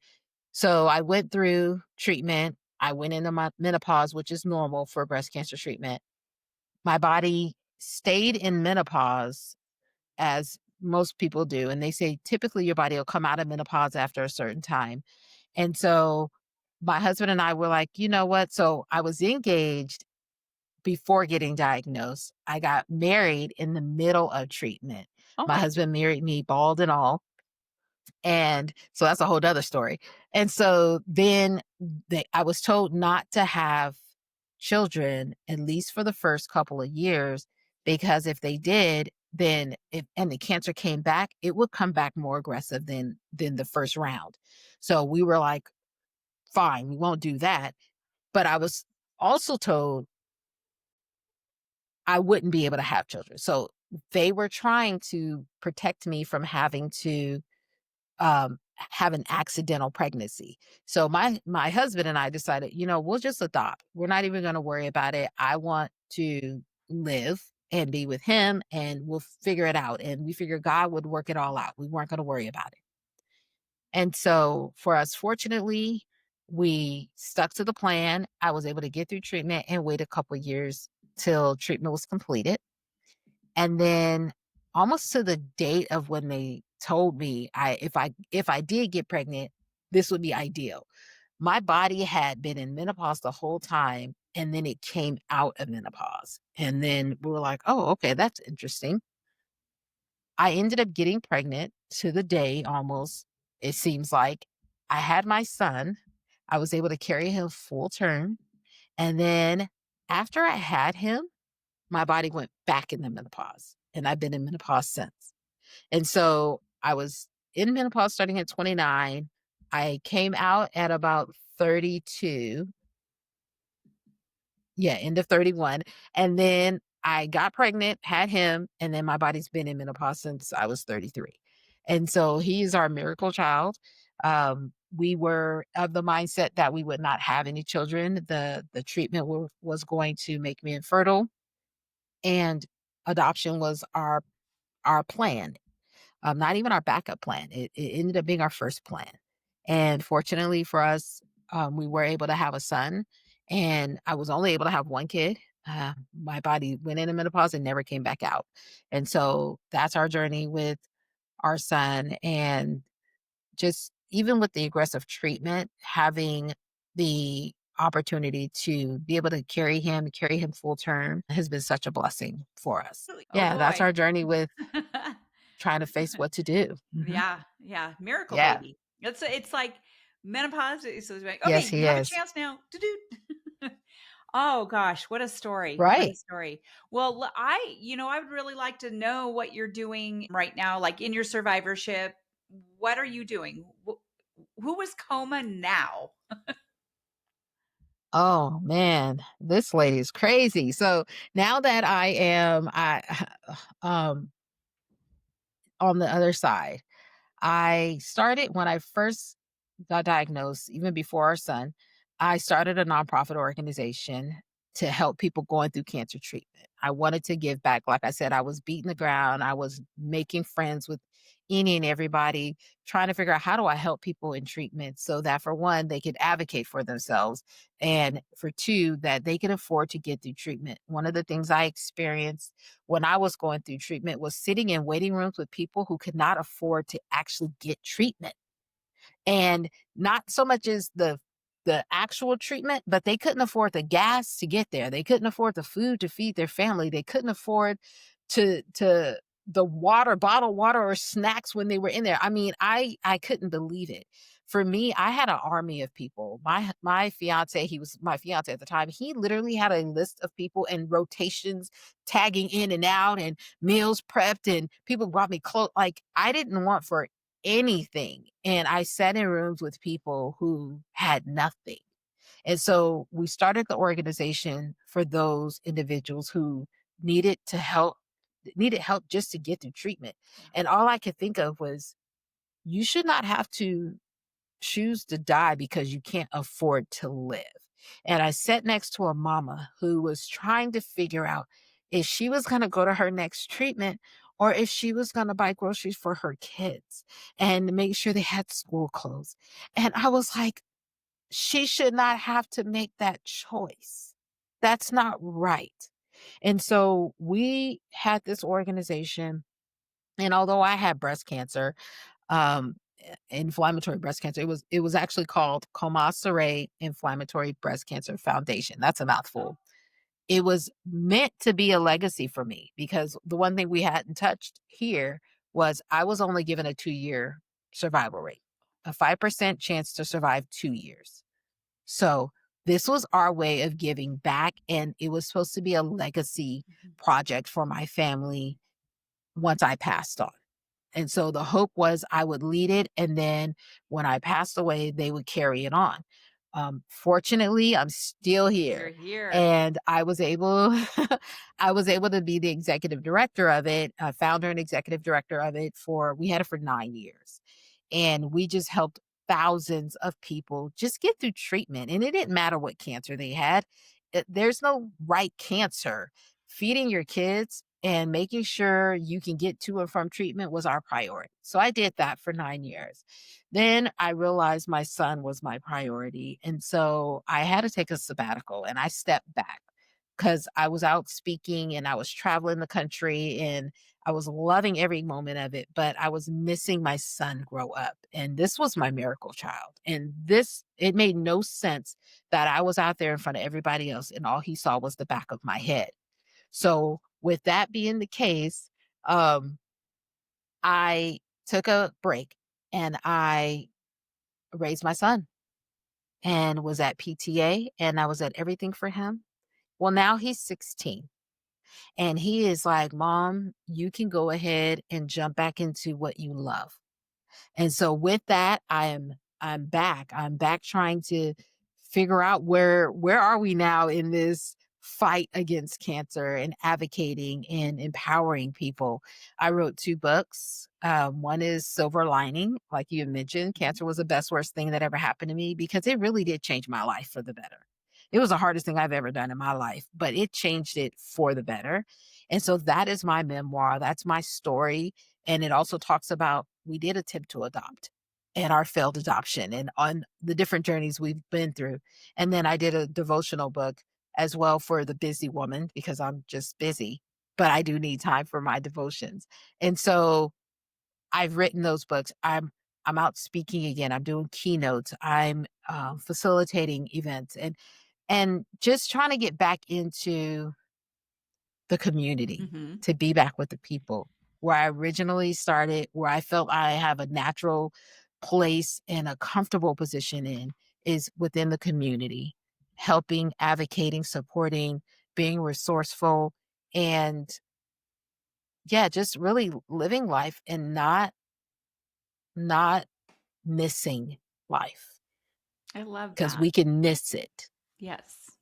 [SPEAKER 2] so I went through treatment. I went into my menopause, which is normal for breast cancer treatment. My body stayed in menopause, as most people do. And they say typically your body will come out of menopause after a certain time. And so my husband and I were like, you know what? So I was engaged before getting diagnosed. I got married in the middle of treatment. My
[SPEAKER 1] Oh,
[SPEAKER 2] husband married me bald and all. And so that's a whole other story. And so then I was told not to have children, at least for the first couple of years, because if they did, then if and the cancer came back, it would come back more aggressive than the first round. So we were like, fine, we won't do that. But I was also told I wouldn't be able to have children. So they were trying to protect me from having to have an accidental pregnancy. So my husband and I decided, we'll just adopt. We're not even going to worry about it. I want to live and be with him, and we'll figure it out. And we figured God would work it all out. We weren't going to worry about it. And so for us, fortunately, we stuck to the plan. I was able to get through treatment and wait a couple years till treatment was completed. And then almost to the date of when they told me if I did get pregnant, this would be ideal. My body had been in menopause the whole time, and then it came out of menopause. And then we were like, "Oh, okay, that's interesting." I ended up getting pregnant to the day almost, it seems like. I had my son. I was able to carry him full term. And then after I had him, my body went back into menopause. And I've been in menopause since. And so I was in menopause starting at 29. I came out at about 32. Yeah, end of 31. And then I got pregnant, had him, and then my body's been in menopause since I was 33. And so he is our miracle child. We were of the mindset that we would not have any children. The treatment was going to make me infertile, and adoption was our plan. Not even our backup plan. It ended up being our first plan. And fortunately for us, we were able to have a son, and I was only able to have one kid. My body went into menopause and never came back out. And so that's our journey with our son. And just even with the aggressive treatment, having the opportunity to be able to carry him full term has been such a blessing for us.
[SPEAKER 1] Really? Oh
[SPEAKER 2] Yeah, that's
[SPEAKER 1] boy.
[SPEAKER 2] our journey with trying to face what to do. Mhm.
[SPEAKER 1] Yeah, yeah, miracle
[SPEAKER 2] Yeah.
[SPEAKER 1] baby. It's like menopause is like, "Okay,
[SPEAKER 2] Yes,
[SPEAKER 1] you
[SPEAKER 2] he
[SPEAKER 1] have a
[SPEAKER 2] is.
[SPEAKER 1] chance now. Doo-doo." Oh gosh, what a story. What a
[SPEAKER 2] Right.
[SPEAKER 1] story. Well, I would really like to know what you're doing right now, like in your survivorship. What are you doing? Who is Coma now?
[SPEAKER 2] Oh, man, this lady is crazy. So, now that um, on the other side, I started when I first got diagnosed, even before our son, I started a nonprofit organization to help people going through cancer treatment. I wanted to give back. Like I said, I was beating the ground. I was making friends with any and everybody, trying to figure out how do I help people in treatment so that for one, they could advocate for themselves. And for two, that they could afford to get through treatment. One of the things I experienced when I was going through treatment was sitting in waiting rooms with people who could not afford to actually get treatment. And not so much as the actual treatment, but they couldn't afford the gas to get there. They couldn't afford the food to feed their family. They couldn't afford to the water, bottled water or snacks when they were in there. I mean, I couldn't believe it. For me, I had an army of people. My fiance, he was my fiance at the time. He literally had a list of people and rotations tagging in and out and meals prepped, and people brought me clothes. Like I didn't want for anything. And I sat in rooms with people who had nothing. And so we started the organization for those individuals who needed to help needed help just to get through treatment.
[SPEAKER 1] Yeah.
[SPEAKER 2] And all I could think of was you should not have to choose to die because you can't afford to live. And I sat next to a mama who was trying to figure out if she was going to go to her next treatment or if she was going to buy groceries for her kids and make sure they had school clothes. And I was like, she should not have to make that choice. That's not right. And so we had this organization. And although I had breast cancer, inflammatory breast cancer. It was actually called Kommah Inflammatory Breast Cancer Foundation. That's a
[SPEAKER 1] Oh,
[SPEAKER 2] mouthful. It was meant to be a legacy for me because the one thing we hadn't touched here was I was only given a 2-year survival rate, a 5% chance to survive 2 years. So this was our way of giving back, and it was supposed to be a legacy
[SPEAKER 1] mhm.
[SPEAKER 2] project for my family once I passed on. And so the hope was I would lead it, and then when I passed away, they would carry it on. Fortunately, I'm still
[SPEAKER 1] You're
[SPEAKER 2] here,
[SPEAKER 1] here.
[SPEAKER 2] and I was able I was able to be the executive director of it, founder and executive director of it for we had it for 9 years. And we just helped thousands of people just get through treatment. And it didn't matter what cancer they had. There's no right cancer. Feeding your kids and making sure you can get to and from treatment was our priority. So I did that for 9 years. Then I realized my son was my priority. And so I had to take a sabbatical and I stepped back because I was out speaking and I was traveling the country and I was loving every moment of it, but I was missing my son grow up. And this was my miracle child. And it made no sense that I was out there in front of everybody else and all he saw was the back of my head. So, with that being the case, um, I took a break and I raised my son and was at PTA and I was at everything for him. Well, now he's 16. And he is like, "Mom, you can go ahead and jump back into what you love." And so with that, I'm back. I'm back trying to figure out where are we now in this fight against cancer and advocating and empowering people. I wrote 2 books. One is Silver Lining, like you mentioned, cancer was the best worst thing that ever happened to me because it really did change my life for the better. It was the hardest thing I've ever done in my life, but it changed it for the better. And so that is my memoir. That's my story. And it also talks about we did attempt to adopt and our failed adoption and on the different journeys we've been through. And then I did a devotional book as well for the busy woman because I'm just busy, but I do need time for my devotions. And so I've written those books. I'm out speaking again. I'm doing keynotes. I'm facilitating events and just trying to get back into the community,
[SPEAKER 1] Mhm.
[SPEAKER 2] to be back with the people where I originally started, where I felt I have a natural place and a comfortable position in is within the community, helping, advocating, supporting, being resourceful, and yeah, just really living life and not missing life
[SPEAKER 1] I love
[SPEAKER 2] because
[SPEAKER 1] that.
[SPEAKER 2] we can miss it.
[SPEAKER 1] Yes.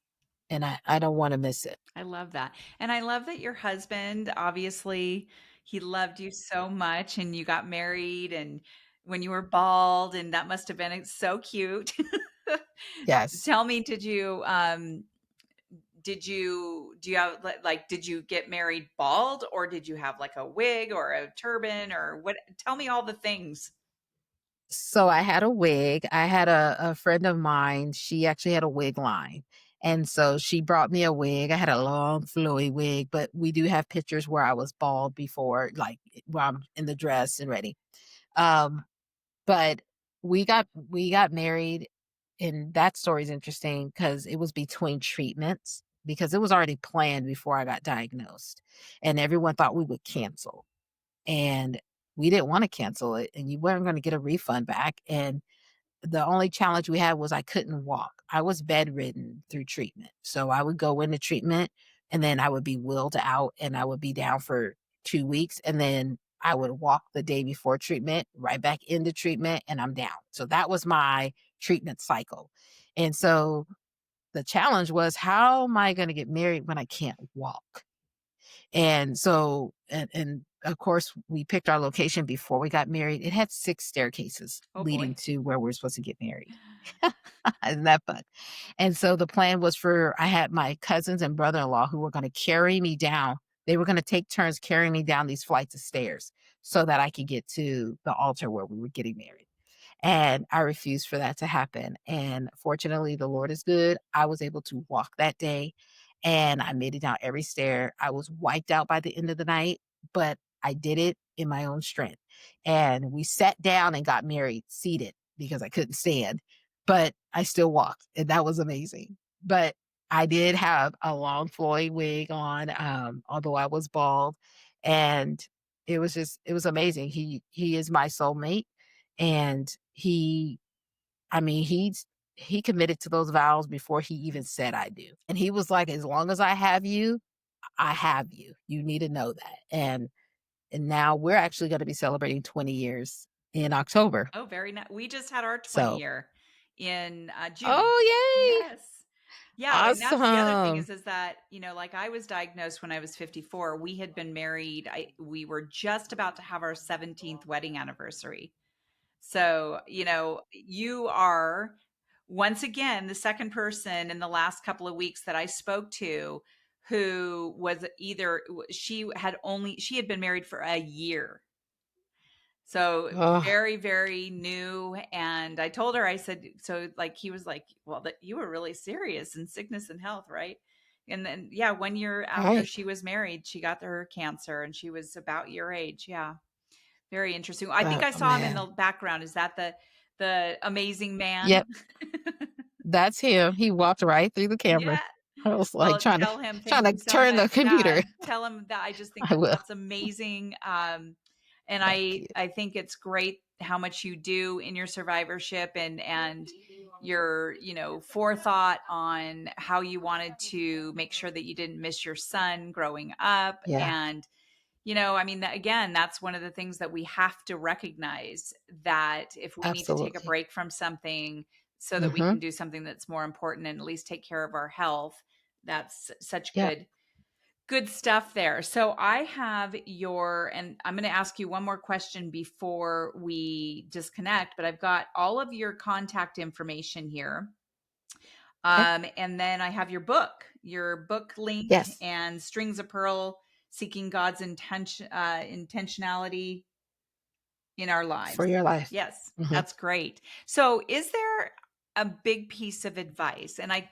[SPEAKER 2] And I don't want to miss it.
[SPEAKER 1] I love that. And I love that your husband, obviously, he loved you so much and you got married and when you were bald and that must have been so cute.
[SPEAKER 2] Yes.
[SPEAKER 1] Tell me, do you have like did you get married bald or did you have like a wig or a turban or what? Tell me all the things.
[SPEAKER 2] So I had a wig. I had a friend of mine, she actually had a wig line. And so she brought me a wig. I had a long flowy wig, but we do have pictures where I was bald before, like where I'm in the dress and ready. Um, but we got married and that story is interesting because it was between treatments because it was already planned before I got diagnosed. And everyone thought we would cancel. And we didn't want to cancel it and you weren't going to get a refund back. And the only challenge we had was I couldn't walk. I was bedridden through treatment. So I would go into treatment and then I would be wheeled out and I would be down for 2 weeks and then I would walk the day before treatment, right back into treatment and I'm down. So that was my treatment cycle. And so the challenge was how am I going to get married when I can't walk? And so and of course, we picked our location before we got married. It had 6 staircases
[SPEAKER 1] Oh
[SPEAKER 2] leading
[SPEAKER 1] boy.
[SPEAKER 2] to where we're supposed to get married. Isn't that fun? And so the plan was for I had my cousins and brother-in-law who were gonna carry me down. They were gonna take turns carrying me down these flights of stairs so that I could get to the altar where we were getting married. And I refused for that to happen. And fortunately, the Lord is good. I was able to walk that day and I made it down every stair. I was wiped out by the end of the night, but I did it in my own strength. And we sat down and got married seated because I couldn't stand, but I still walked. And that was amazing. But I did have a long Floyd wig on, although I was bald. And it was amazing. He is my soulmate and I mean, he committed to those vows before he even said I do. And he was like, "As long as I have you, I have you. You need to know that." And now we're actually gonna be celebrating 20 years in October.
[SPEAKER 1] Oh, very nice. We just had our 20
[SPEAKER 2] So
[SPEAKER 1] year in June.
[SPEAKER 2] oh, yay!
[SPEAKER 1] Yes. Yeah, and that's the other thing
[SPEAKER 2] Awesome.
[SPEAKER 1] is that, like I was diagnosed when I was 54. We had been married. We were just about to have our 17th wedding anniversary. So, you are once again the second person in the last couple of weeks that I spoke to who was either she had been married for a year. So
[SPEAKER 2] Oh,
[SPEAKER 1] very, very new. And I told her, I said, so like he was like, well, that you were really serious in sickness and health, right? And then yeah, 1 year after
[SPEAKER 2] right.
[SPEAKER 1] she was married, she got her cancer and she was about your age. Yeah. Very interesting. I think I
[SPEAKER 2] Oh,
[SPEAKER 1] saw him in the
[SPEAKER 2] man.
[SPEAKER 1] background. Is that the amazing man?
[SPEAKER 2] Yep, that's him. He walked right through the camera.
[SPEAKER 1] Yeah.
[SPEAKER 2] I was like
[SPEAKER 1] Well,
[SPEAKER 2] trying to
[SPEAKER 1] tell him
[SPEAKER 2] trying
[SPEAKER 1] thank
[SPEAKER 2] to
[SPEAKER 1] you so
[SPEAKER 2] turn
[SPEAKER 1] much.
[SPEAKER 2] the
[SPEAKER 1] Yeah,
[SPEAKER 2] computer.
[SPEAKER 1] tell him that I just think
[SPEAKER 2] I will.
[SPEAKER 1] that's amazing. And
[SPEAKER 2] Thank you.
[SPEAKER 1] I think it's great how much you do in your survivorship and your, forethought on how you wanted to make sure that you didn't miss your son growing up.
[SPEAKER 2] Yeah,
[SPEAKER 1] And I mean, again, that's one of the things that we have to recognize, that if we need to take a
[SPEAKER 2] absolutely.
[SPEAKER 1] break from something so that we
[SPEAKER 2] Mhm.
[SPEAKER 1] can do something that's more important and at least take care of our health, that's such
[SPEAKER 2] Yep.
[SPEAKER 1] good stuff there. So I have and I'm going to ask you one more question before we disconnect, but I've got all of your contact information here.
[SPEAKER 2] Okay.
[SPEAKER 1] And then I have your book link
[SPEAKER 2] Yes,
[SPEAKER 1] and Strings of Pearl, Seeking God's intentionality in our
[SPEAKER 2] for
[SPEAKER 1] lives.
[SPEAKER 2] your life.
[SPEAKER 1] Yes,
[SPEAKER 2] Mhm.
[SPEAKER 1] that's great. So is there a big piece of advice? And I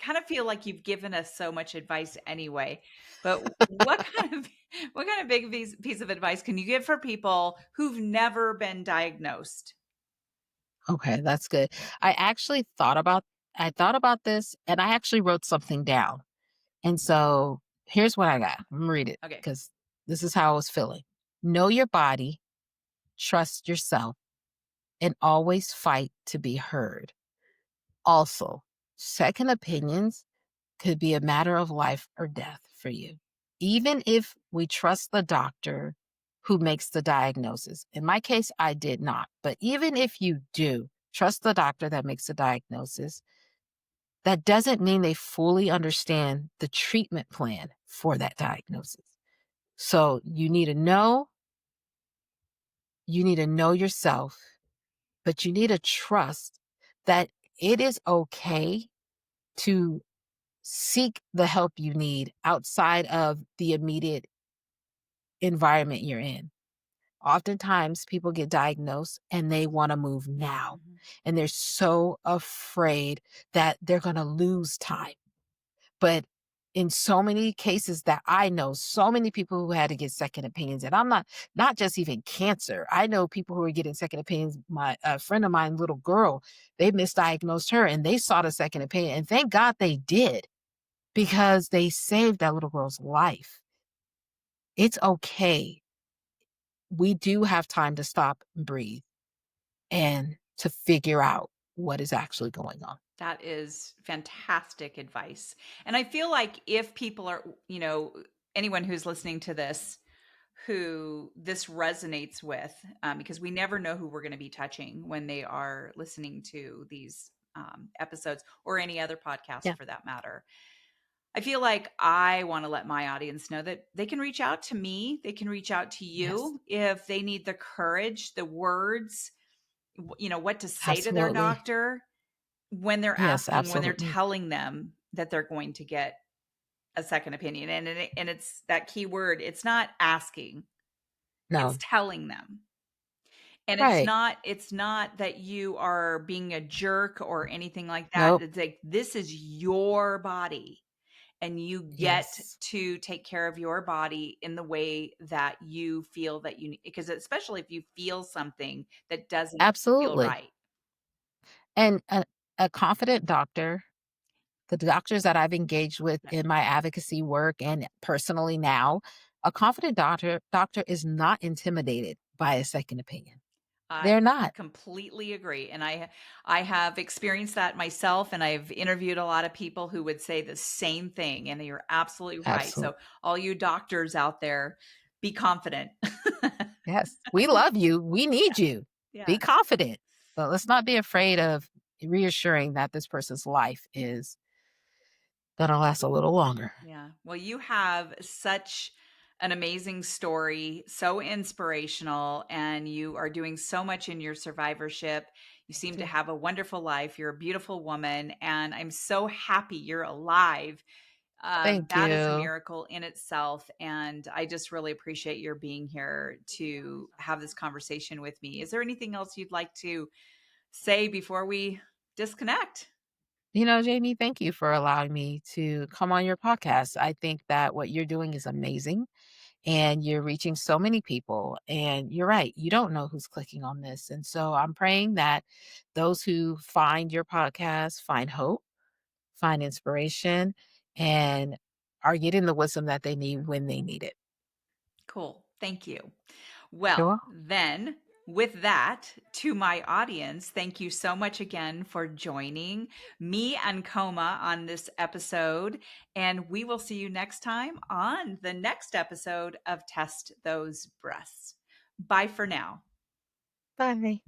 [SPEAKER 1] kind of feel like you've given us so much advice anyway, but what kind of big piece of advice can you give for people who've never been diagnosed?
[SPEAKER 2] Okay, that's good. I thought about this and I actually wrote something down. And so here's what I got. I'm gonna read it
[SPEAKER 1] Okay.
[SPEAKER 2] because this is how I was feeling. Know your body, trust yourself, and always fight to be heard. Also, second opinions could be a matter of life or death for you. Even if we trust the doctor who makes the diagnosis. In my case, I did not. But even if you do trust the doctor that makes the diagnosis, that doesn't mean they fully understand the treatment plan for that diagnosis. So you need to know yourself, but you need to trust that it is okay to seek the help you need outside of the immediate environment you're in. Oftentimes, people get diagnosed and they want to move now.
[SPEAKER 1] Mhm.
[SPEAKER 2] And they're so afraid that they're going to lose time. But in so many cases that I know, so many people who had to get second opinions, and I'm not just even cancer. I know people who are getting second opinions. My a friend of mine, little girl, they misdiagnosed her and they sought a second opinion. And thank God they did because they saved that little girl's life. It's okay. We do have time to stop and breathe and to figure out what is actually going on.
[SPEAKER 1] That is fantastic advice. And I feel like if people are, anyone who's listening to this, who this resonates with, because we never know who we're going to be touching when they are listening to these episodes or any other podcast
[SPEAKER 2] Yeah.
[SPEAKER 1] for that matter. I feel like I want to let my audience know that they can reach out to me. They can reach out to
[SPEAKER 2] Yes.
[SPEAKER 1] you if they need the courage, the words, what to say to their
[SPEAKER 2] Absolutely.
[SPEAKER 1] doctor
[SPEAKER 2] Yes,
[SPEAKER 1] when they're
[SPEAKER 2] absolutely.
[SPEAKER 1] telling them that they're going to get a second opinion. And it's that key word. It's not asking, it's
[SPEAKER 2] No.
[SPEAKER 1] telling them. And
[SPEAKER 2] Right.
[SPEAKER 1] it's not that you are being a jerk or anything like that.
[SPEAKER 2] Nope.
[SPEAKER 1] It's like this is your body and you get
[SPEAKER 2] Yes.
[SPEAKER 1] to take care of your body in the way that you feel that you need, because especially if you feel something that doesn't feel
[SPEAKER 2] Absolutely.
[SPEAKER 1] right.
[SPEAKER 2] And a confident doctor, the doctors that I've engaged with in my advocacy work and personally now, a confident doctor is not intimidated by a second opinion.
[SPEAKER 1] I
[SPEAKER 2] They're not.
[SPEAKER 1] completely agree, and I have experienced that myself, and I've interviewed a lot of people who would say the same thing, and you're absolutely right.
[SPEAKER 2] Absolutely.
[SPEAKER 1] So, all you doctors out there, be confident.
[SPEAKER 2] Yes. We love you. We need you.
[SPEAKER 1] Yeah,
[SPEAKER 2] Be confident. But let's not be afraid of reassuring that this person's life is gonna last a little longer.
[SPEAKER 1] yeah. Well, you have such an amazing story, so inspirational, and you are doing so much in your survivorship. You seem to
[SPEAKER 2] Yeah.
[SPEAKER 1] have a wonderful life. You're a beautiful woman, and I'm so happy you're alive.
[SPEAKER 2] Thank
[SPEAKER 1] That is a
[SPEAKER 2] you.
[SPEAKER 1] miracle in itself. And I just really appreciate your being here to have this conversation with me. Is there anything else you'd like to say before we disconnect?
[SPEAKER 2] Jamie, thank you for allowing me to come on your podcast. I think that what you're doing is amazing and you're reaching so many people. And you're right, you don't know who's clicking on this. And so I'm praying that those who find your podcast find hope, find inspiration, and are getting the wisdom that they need when they need it.
[SPEAKER 1] Cool. Thank you.
[SPEAKER 2] You're
[SPEAKER 1] Well,
[SPEAKER 2] welcome.
[SPEAKER 1] then, with that, to my audience, thank you so much again for joining me and Kommah on this episode. And we will see you next time on the next episode of Test Those Breasts. Bye for now.
[SPEAKER 2] Bye.